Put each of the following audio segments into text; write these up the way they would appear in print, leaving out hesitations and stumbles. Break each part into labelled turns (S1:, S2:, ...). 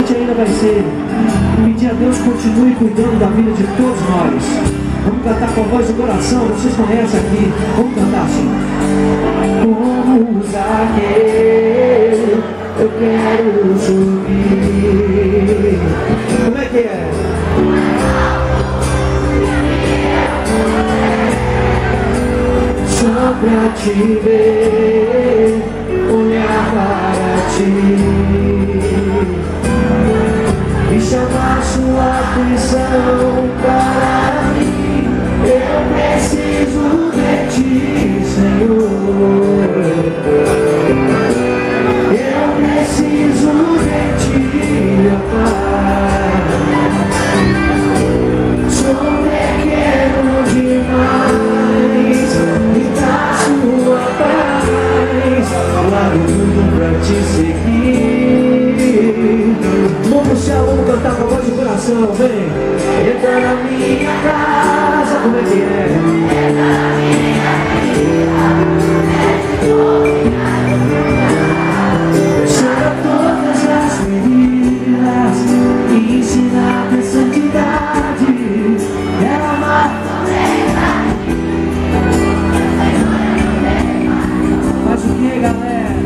S1: noite ainda vai ser pedir a Deus que continue cuidando da vida de todos nós. Vamos cantar com a voz do coração, vocês conhecem aqui. Vamos cantar assim. Como Zaqueu, eu quero subir. Como é que é? Só pra te ver, olhar para ti e chamar sua atenção para mim. Eu preciso de ti, Senhor. Eu preciso de ti, meu Pai. Sou pequeno demais, me dá sua paz, largo tudo pra te seguir. Vamos se aluno cantar com a voz do coração, vem. Entra na minha casa, como é que é? Entra na minha vida, chega todas as meninas e ensina a santidade. Ela mata. Faz o que, galera?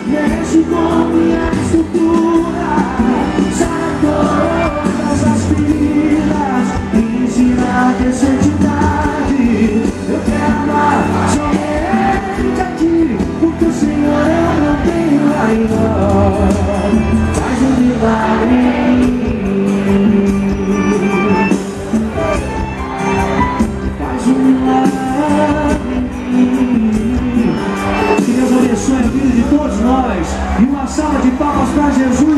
S1: Mexe com minha estrutura, sai todas as feridas, ensina a ter santidade. Eu quero amar somente a ti, porque o Senhor eu não tenho ainda. Faz um milagre em mim, faz um milagre em mim. Que Deus abençoe a vida de todos nós. E uma salva de palmas para Jesus.